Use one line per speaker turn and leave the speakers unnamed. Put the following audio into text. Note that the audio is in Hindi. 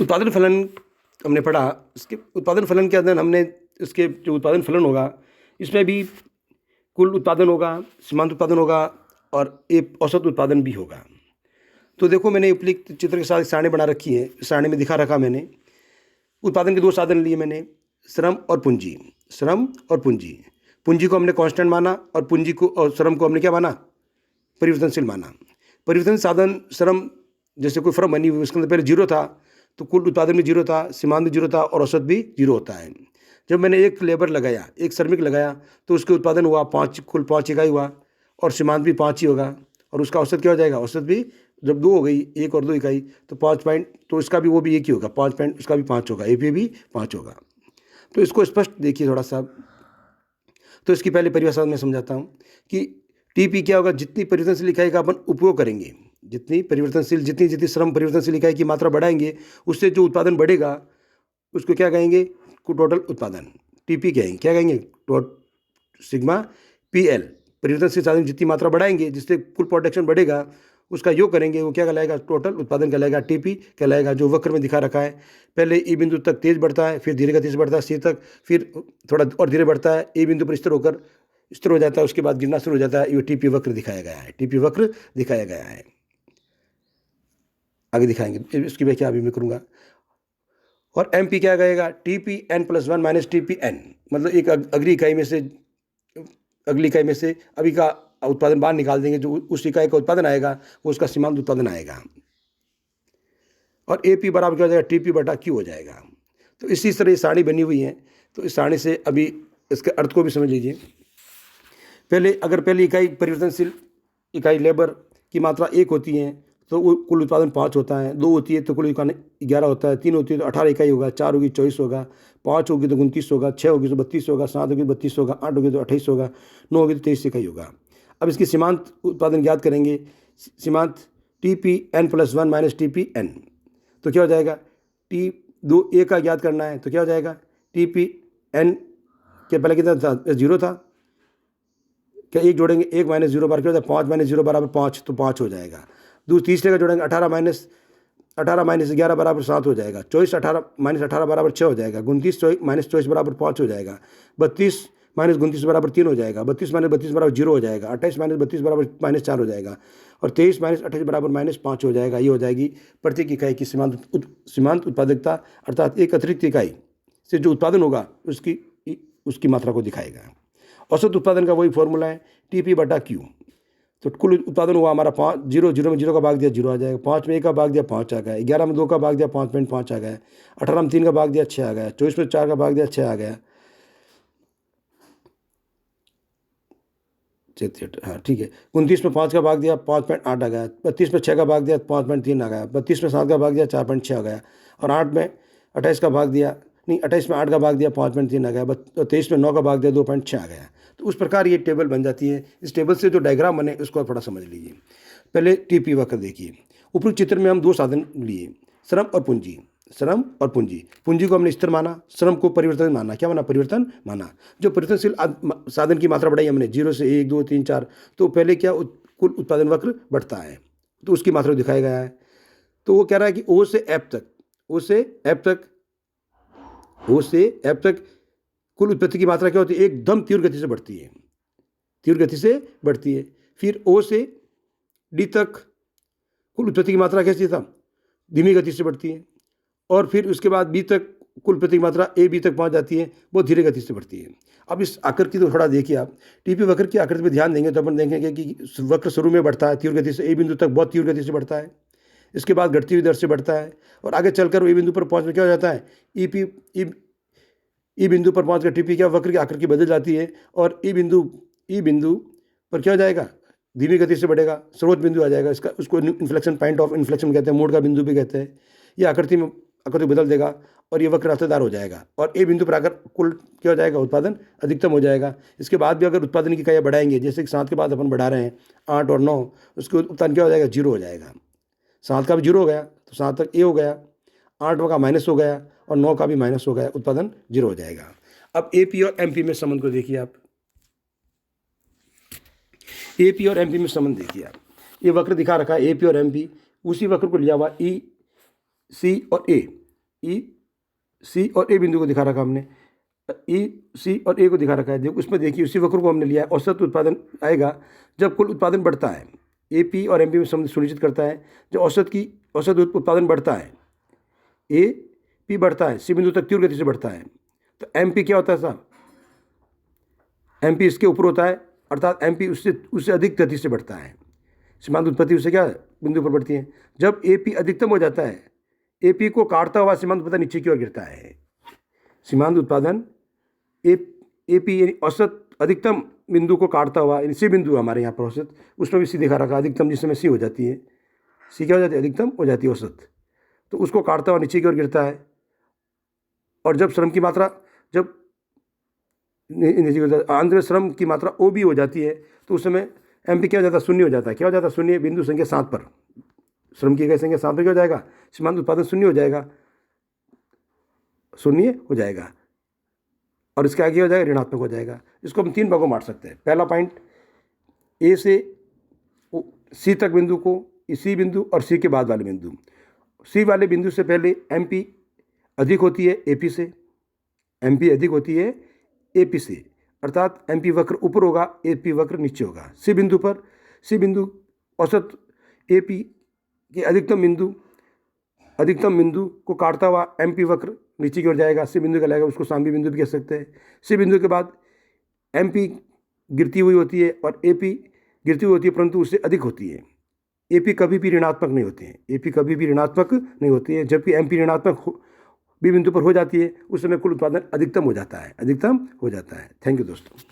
उत्पादन फलन हमने पढ़ा। इसके उत्पादन फलन के अंदर हमने इसके जो उत्पादन फलन होगा इसमें भी कुल उत्पादन होगा, सीमांत उत्पादन होगा और एक औसत उत्पादन भी होगा। तो देखो मैंने उपयुक्त चित्र के साथ सारणी बना रखी है। सारणी में दिखा रखा मैंने उत्पादन के दो साधन लिए मैंने, श्रम और पूंजी। श्रम और पूंजी, पूंजी को हमने कांस्टेंट माना और पूंजी को और श्रम को हमने क्या माना, परिवर्तनशील माना। परिवर्तनशील साधन श्रम, जैसे कोई फर्म बनी हुई उसके अंदर पहले जीरो था तो कुल उत्पादन भी जीरो था, सीमांत भी जीरो था और औसत भी जीरो होता है। जब मैंने एक लेबर लगाया, एक श्रमिक लगाया तो उसके उत्पादन हुआ 5, कुल 5 इकाई हुआ और सीमांत भी 5 ही होगा और उसका औसत क्या हो जाएगा, औसत भी जब 2 हो गई, 1 और 2 इकाई तो 5 पॉइंट, तो इसका भी वो भी 1 ही होगा, 5 पॉइंट उसका भी 5 होगा, ए भी 5 होगा। तो इसको स्पष्ट देखिए थोड़ा सा। तो इसकी पहले परिभाषा मैं समझाता हूँ कि टीपी क्या होगा, जितनी परिवर्तनशील इकाई का अपन उपयोग करेंगे, जितनी श्रम परिवर्तनशील इकाई की मात्रा बढ़ाएंगे उससे जो उत्पादन बढ़ेगा उसको क्या कहेंगे, टोटल उत्पादन, टीपी कहेंगे। क्या कहेंगे, सिग्मा पीएल। परिवर्तनशील साधन जितनी मात्रा बढ़ाएंगे जिससे कुल प्रोडक्शन बढ़ेगा उसका योग करेंगे, वो क्या कहलाएगा, टोटल उत्पादन कहलाएगा, टीपी कहलाएगा। जो वक्र में दिखा रखा है, पहले ए बिंदु तक तेज बढ़ता है, फिर धीरे गति से बढ़ता है सी तक, फिर थोड़ा और धीरे बढ़ता है, ए बिंदु पर स्थिर हो जाता है, उसके बाद गिरना शुरू हो जाता है। ये टीपी वक्र दिखाया गया है, टीपी वक्र दिखाया गया है। आगे दिखाएंगे, इसकी व्याख्या अभी मैं करूँगा। और एमपी क्या कहेगा, TP N plus 1 minus TP N, मतलब एक अगली इकाई में से अभी का उत्पादन बाहर निकाल देंगे, जो उस इकाई का उत्पादन आएगा वो उसका सीमांत उत्पादन आएगा। और एपी बराबर क्या हो जाएगा, टीपी बटा क्यू हो जाएगा। तो इसी तरह ये सारणी बनी हुई है। तो इस सारणी से अभी इसके अर्थ को भी समझ लीजिए। पहले अगर पहली इकाई परिवर्तनशील इकाई लेबर की मात्रा 1 होती है तो कुल उत्पादन 5 होता है, 2 होती है तो कुल उत्पादन 11 होता है, 3 होती है तो 18 इकाई होगा, 4 होगी 24 होगा, 5 होगी तो 29 होगा, 6 होगी तो 32 होगा, 7 होगी तो 32 होगा, 8 होगी तो 28 होगा, 9 होगी तो 23 इकाई होगा। अब इसकी सीमांत उत्पादन ज्ञात करेंगे। सीमांत T P N plus 1 minus T P N, तो क्या हो जाएगा, टी दो ए का ज्ञात करना है तो क्या हो जाएगा, टी पी एन के पहले कितना था, 0 था, क्या 1 जोड़ेंगे, 1 माइनस 0 बार क्या होता है, 5 माइनस 0 बराबर 5, तो 5 हो जाएगा। तीसरे का जोड़ेंगे 18 माइनस 11 बराबर 7 हो जाएगा, 24 18 माइनस 18 बराबर 6 हो जाएगा, 29 माइनस 24 बराबर 5 हो जाएगा, 32 माइनस 29 बराबर 3 हो जाएगा, 32 माइनस 32 बराबर 0 हो जाएगा, 28 माइनस 32 बराबर माइनस 4 हो जाएगा और 23 माइनस 28 बराबर माइनस 5 हो जाएगा। ये हो जाएगी प्रत्येक इकाई की सीमांत उत्पादकता, अर्थात एक अतिरिक्त इकाई से जो उत्पादन होगा उसकी मात्रा को दिखाएगा। औसत उत्पादन का वही फॉर्मूला है, टीपी बटा क्यू। तो कुल उत्पादन हुआ हमारा 5, 0 में 0 का भाग दिया 0 आ जाएगा, 5 में 1 का भाग दिया 5 आ गया, 11 में 2 का भाग दिया 5.5 आ गया, 18 में 3 का भाग दिया 6 आ गया, 24 में 4 का भाग दिया 6 आ गया। हाँ ठीक है, 29 में 5 का भाग दिया 5.8 आ गया, 32 में 6 का भाग दिया 5.3 आ गया, 32 में 7 का भाग दिया 4.6 आ गया और 8 में 28 का भाग दिया, नहीं 28 में 8 का भाग दिया 5.3 आ गया, 23 में 9 का भाग दिया 2.6 आ गया। तो उस प्रकार ये टेबल बन जाती है। इस टेबल से जो डायग्राम बने उसको थोड़ा समझ लीजिए। पहले टीपी वक्र देखिए। ऊपरी चित्र में हम 2 साधन लिए, श्रम और पूंजी। श्रम और पूंजी, पूंजी को हमने स्थिर माना, श्रम को परिवर्तन माना। क्या माना, परिवर्तन माना। जो परिवर्तनशील साधन की मात्रा बढ़ाई हमने 0 से 1 2 3 4, तो पहले क्या कुल उत्पादन वक्र बढ़ता है तो उसकी मात्रा दिखाया गया है। तो वो कह रहा है कि ओ से एफ तक कुल उत्पत्ति की मात्रा क्या होती है, एकदम तीव्र गति से बढ़ती है। फिर ओ से डी तक कुल उत्पत्ति की मात्रा कैसी था, धीमी गति से बढ़ती है। और फिर उसके बाद बी तक कुल उत्पत्ति की मात्रा ए बी तक पहुंच जाती है, बहुत धीरे गति से बढ़ती है। अब इस आकृति को थोड़ा देखिए आप, टीपी वक्र की आकृति पर ध्यान देंगे तो अपन देखेंगे कि वक्र शुरू में बढ़ता है तीव्र गति से, ए बिंदु तक बहुत तीव्र गति से बढ़ता है, इसके बाद घटती हुई दर से बढ़ता है और आगे चलकर ए बिंदु पर पहुंचने क्या हो जाता है, ई बिंदु पर पहुंचकर टीपी क्या वक्र की आकृति बदल जाती है और ई बिंदु पर क्या हो जाएगा, धीमी गति से बढ़ेगा, स्रोत बिंदु आ जाएगा। इसका उसको इन्फ्लेक्शन, पॉइंट ऑफ इन्फ्लेक्शन कहते हैं, मोड़ का बिंदु भी कहते हैं। ये आकृति बदल देगा और ये वक्र रास्तेदार हो जाएगा और ए बिंदु पर आकर कुल क्या हो जाएगा, उत्पादन अधिकतम हो जाएगा। इसके बाद भी अगर उत्पादन की इकाइयाँ बढ़ाएंगे, जैसे कि 7 के बाद अपन बढ़ा रहे हैं 8 और 9, उसके उत्पादन क्या हो जाएगा, 0 हो जाएगा। 7 का भी 0 हो गया तो 7 तक ए हो गया, 8 का माइनस हो गया और 9 का भी माइनस हो गया, उत्पादन 0 हो जाएगा। अब एपी और एमपी में संबंध को देखिए आप। एपी और एमपी में संबंध देखिए आप, ये वक्र दिखा रखा है एपी और एमपी, उसी वक्र को लिया हुआ ई सी और ए। ई, सी और ए बिंदु को दिखा रखा हमने, ई, सी और ए को दिखा रखा है। देखो उसमें देखिए उसी वक्र को हमने लिया है। औसत उत्पादन आएगा जब कुल उत्पादन बढ़ता है। ए पी और एम पी में संबंध सुनिश्चित करता है। जो औसत उत्पादन बढ़ता है, ए पी बढ़ता है, सी बिंदु तक तीव्र गति से बढ़ता है, तो एम पी क्या होता है साहब, एम पी इसके ऊपर होता है, अर्थात एम पी उससे अधिक गति से बढ़ता है। सीमांत उत्पत्ति उससे क्या बिंदु पर बढ़ती है। जब ए पी अधिकतम हो जाता है, ए पी को काटता हुआ सीमांत उत्पादन नीचे की ओर गिरता है। सीमांत उत्पादन ए पी यानी औसत अधिकतम बिंदु को काटता हुआ, यानी सी बिंदु हमारे यहाँ पर औसत, उसमें भी सी दिखा रखा अधिकतम, जिस समय सी हो जाती है, सी क्या हो जाती है, अधिकतम हो जाती है औसत, तो उसको काटता हुआ नीचे की ओर गिरता है। और जब श्रम की मात्रा जब आंध्र में श्रम की मात्रा ओ भी हो जाती है, तो उस समय एम पी क्या हो जाता है, शून्य हो जाता है। क्या हो जाता है, शून्य। बिंदु संख्या 7 पर श्रम की इकाई संख्या 7 पर क्या हो जाएगा, सीमांत उत्पादन शून्य हो जाएगा, शून्य हो जाएगा। और इसके आगे हो जाएगा, ऋणात्मक हो जाएगा। इसको हम 3 भागों में बांट सकते हैं। पहला पॉइंट, ए से सी तक बिंदु को, सी बिंदु और सी के बाद वाले बिंदु। सी वाले बिंदु से पहले एम पी अधिक होती है ए पी से, एम पी अधिक होती है ए पी से, अर्थात एम पी वक्र ऊपर होगा, ए पी वक्र नीचे होगा। सी बिंदु पर, सी बिंदु औसत ए पी के अधिकतम बिंदु को काटता हुआ एम पी वक्र नीचे की ओर जाएगा, सी बिंदु कहलाएगा, उसको साम्य बिंदु भी कह सकते हैं। सी बिंदु के बाद एम पी गिरती हुई होती है और ए पी गिरती हुई होती है, परंतु उससे अधिक होती है। ए पी कभी भी ऋणात्मक नहीं होती है, ए पी कभी भी ऋणात्मक नहीं होती है। जबकि एम पी ऋणात्मक बी बिंदु पर हो जाती है, उस समय कुल उत्पादन अधिकतम हो जाता है, अधिकतम हो जाता है। थैंक यू दोस्तों।